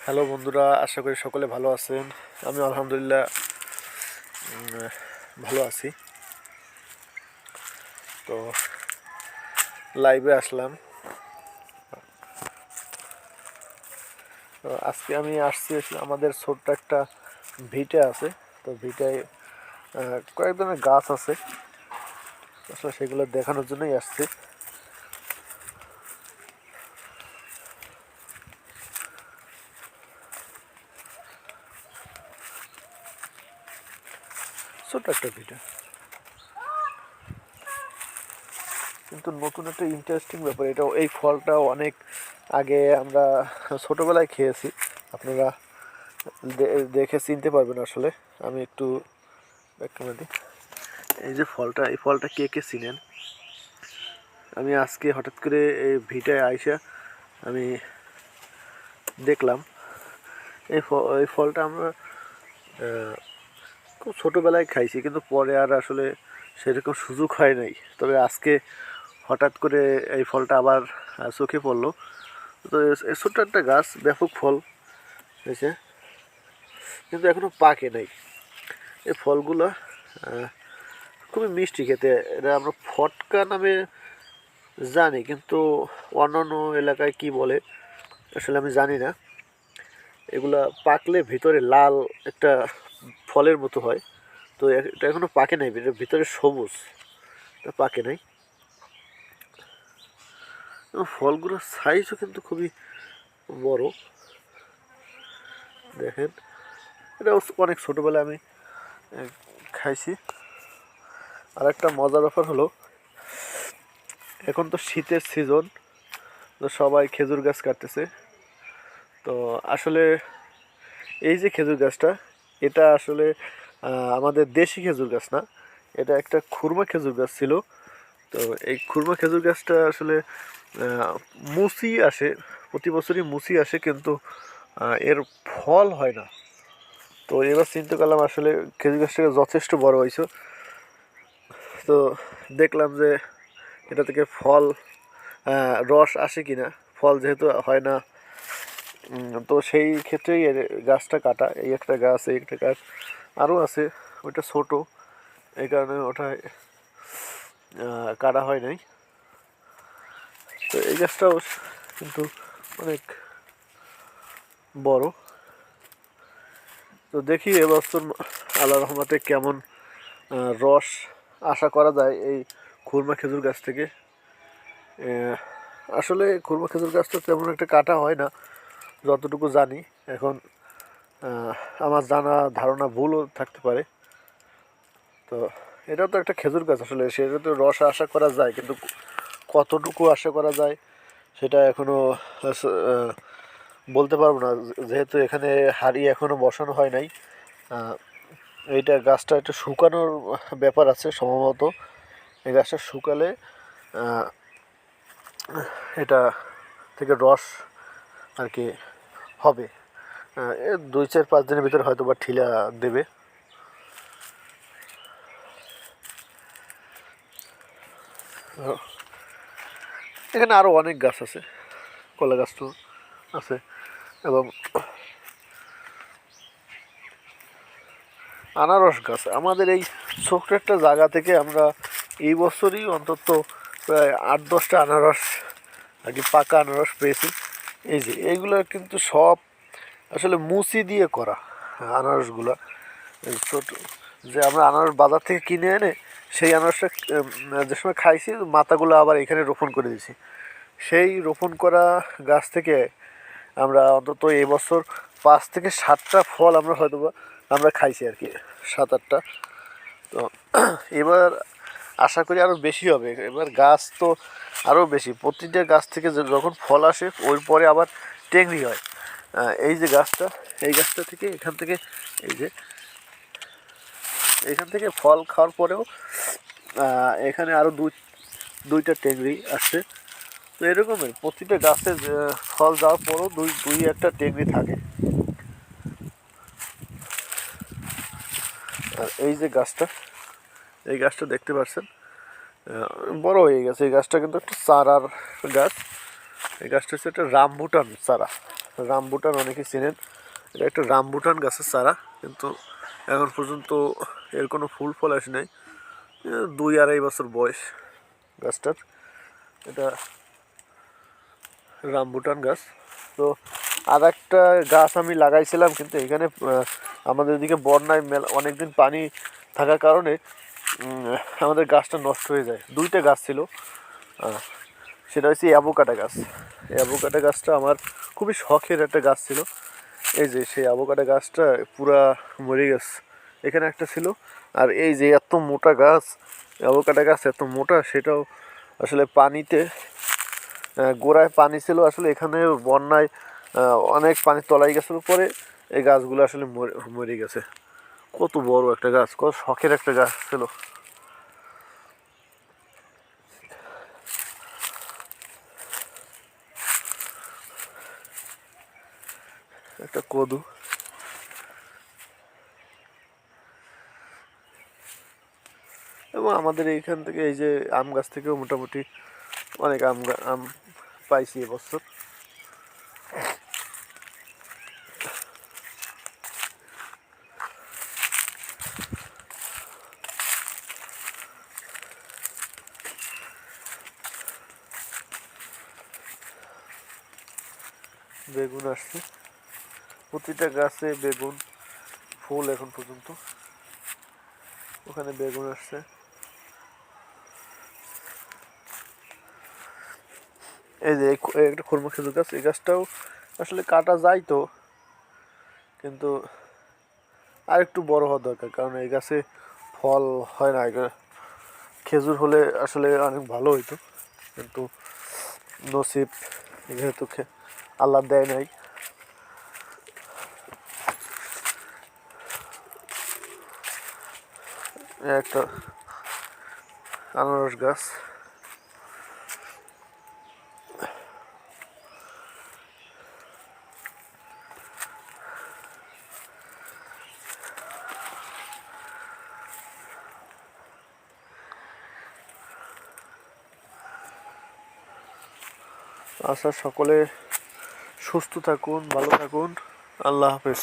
Hello বন্ধুরা, আশা করি সকলে ভালো আছেন। আমি আলহামদুলিল্লাহ ভালো আছি। তো লাইভে আসলাম। তো আজকে আমি আসছি আমাদের ছোট্ট একটা ভিটে আছে। তো ভিটায় কয়েক ধরনের গাছ আছে, আসলে সেগুলো দেখানোর জন্যই আসছি। ছোট্ট একটা ভিটে, কিন্তু নতুন একটা ইন্টারেস্টিং ব্যাপার। এটা এই ফলটাও অনেক আগে আমরা ছোটোবেলায় খেয়েছি। আপনারা দেখে চিনতে পারবেন। আসলে আমি একটু ব্যাখ্যা দিই। এই যে ফলটা, এই ফলটা কে কে চিনেন? আমি আজকে হঠাৎ করে এই ভিটায় আইসা আমি দেখলাম এই ফলটা আমরা খুব ছোটোবেলায় খাইছি, কিন্তু পরে আর আসলে সেরকম সুযোগ হয় নাই। তবে আজকে হঠাৎ করে এই ফলটা আবার চোখে পড়লো। তো এই ছোট্ট একটা গাছ, ব্যাপক ফল হয়েছে, কিন্তু এখনও পাকে নাই। এই ফলগুলো খুবই মিষ্টি খেতে। এটা আমরা ফটকা নামে জানি, কিন্তু অন্যান্য এলাকায় কি বলে আসলে আমি জানি না। এগুলা পাকলে ভিতরে লাল একটা ফলের মতো হয়। তো এটা এখনো পাকে নাই, এটা ভিতরে সবুজ, এটা পাকে নাই। এবং ফলগুলোর সাইজও কিন্তু খুবই বড়। দেখেন, এটা অনেক ছোটোবেলায় আমি খাইছি। আর একটা মজার ব্যাপার হলো, এখন তো শীতের সিজন, তো সবাই খেজুর গাছ কাটতেছে। তো আসলে এই যে খেজুর গাছটা, এটা আসলে আমাদের দেশি খেজুর গাছ না, এটা একটা খুরমা খেজুর গাছ ছিল। তো এই খুরমা খেজুর গাছটা আসলে মুচি আসে, প্রতি বছরই মুচি আসে, কিন্তু এর ফল হয় না। তো এবার চিন্তা করলাম আসলে খেজুর গাছটা যথেষ্ট বড় হয়েছে। তো দেখলাম যে এটা থেকে ফল রস আসে কিনা। ফল যেহেতু হয় না, তো সেই ক্ষেত্রেই এর গাছটা কাটা। এই একটা গাছ, এই একটা গাছ আরও আছে, ওইটা ছোট, এই কারণে ওটা কাটা হয় নাই। তো এই গাছটাও কিন্তু অনেক বড়। তো দেখি এবছর আল্লাহ রহমতে কেমন রস আশা করা যায় এই খুরমা খেজুর গাছ থেকে। আসলে খুরমা খেজুর গাছটা তেমন একটা কাটা হয় না যতটুকু জানি। এখন আমার জানা ধারণা ভুলও থাকতে পারে। তো এটাও তো একটা খেজুর গাছ, আসলে সেটা তো রস আশা করা যায়, কিন্তু কতটুকু আশা করা যায় সেটা এখনও বলতে পারবো না, যেহেতু এখানে হাড়ি এখনও বসানো হয় নাই। এইটা গাছটা একটু শুকানোর ব্যাপার আছে সম্ভবত। এই গাছটা শুকালে এটা থেকে রস আর কি হবে। 2-4-5 দিনের ভিতরে হয়তো বা ঠিলা দেবে। এখানে আরও অনেক গাছ আছে, কলা গাছ তো আছে। এবং আনারস গাছ, আমাদের এই ছোট্ট একটা জায়গা থেকে আমরা এই বছরই অন্তত প্রায় 8-10টা আনারস আর কি পাকা আনারস পেয়েছি। এই যে এইগুলো কিন্তু সব আসলে মুচি দিয়ে করা আনারসগুলো। ছোট যে আমরা আনারস বাজার থেকে কিনে এনে সেই আনারসটা যে সময় খাইছি, মাথাগুলো আবার এখানে রোপণ করে দিয়েছি। সেই রোপণ করা গাছ থেকে আমরা অন্তত এবছর 5 থেকে 7টা ফল আমরা হয়তো আমরা খাইছি আর কি, 7-8টা। তো এবার আশা করি আরও বেশি হবে। এবার গাছ তো আরও বেশি, প্রতিটা গাছ থেকে যখন ফল আসে ওই পরে আবার টেংরি হয়। এই যে গাছটা, এই গাছটা থেকে এখান থেকে এই যে এখান থেকে ফল খাওয়ার পরেও এখানে আরও দুইটা টেংরি আসছে। তো এরকমের প্রতিটা গাছে ফল যাওয়ার পরও দুই একটা টেংরি থাকে। আর এই যে গাছটা, এই গাছটা দেখতে পাচ্ছেন বড় হয়ে গেছে। এই গাছটা কিন্তু একটা চারার গাছ। এই গাছটা হচ্ছে একটা রামবুটান চারা। রামবুটান অনেকেই চেনেন। এটা একটা রামবুটান গাছের চারা, কিন্তু এখন পর্যন্ত এর কোনো ফুল ফল আসে নাই। 2-2.5 বছর বয়স গাছটার। এটা রামবুটান গাছ। তো আর একটা গাছ আমি লাগাইছিলাম, কিন্তু এখানে আমাদের এদিকে বন্যায় অনেকদিন পানি থাকার কারণে আমাদের গাছটা নষ্ট হয়ে যায়। 2টা গাছ ছিল, সেটা হচ্ছে অ্যাভোকাডো গাছ। অ্যাভোকাডো গাছটা আমার খুবই শখের একটা গাছ ছিল। এই যে সেই অ্যাভোকাডো গাছটা পুরা মরে গেছে। এখানে একটা ছিল, আর এই যে এত মোটা গাছ, অ্যাভোকাডো গাছ এত মোটা, সেটাও আসলে পানিতে গোড়ায় পানি ছিল। আসলে এখানে বন্যায় অনেক পানি তলায় গেছিল, পরে এই গাছগুলো আসলে মরে গেছে। কত বড় একটা গাছ, কত শখের একটা গাছ ছিল। একটা কদু। এবং আমাদের এইখান থেকে এই যে আম গাছ থেকেও মোটামুটি অনেক আম পাইছি এবছর। বেগুন আসছে, প্রতিটা গাছে বেগুন ফুল এখন পর্যন্ত। ওখানে বেগুন আসছে। এই যে একটা খুরমা খেজুর গাছ, এই গাছটাও আসলে কাটা যায় তো, কিন্তু আর একটু বড় হওয়া দরকার, কারণ এই গাছে ফল হয় না। খেজুর হলে আসলে অনেক ভালো হইতো, কিন্তু নসিব যেহেতু আল্লাহ দেয় নাই। একটা আনারস গাছ। আচ্ছা, সকলে সুস্থ থাকুন, ভালো থাকুন। আল্লাহ হাফেজ।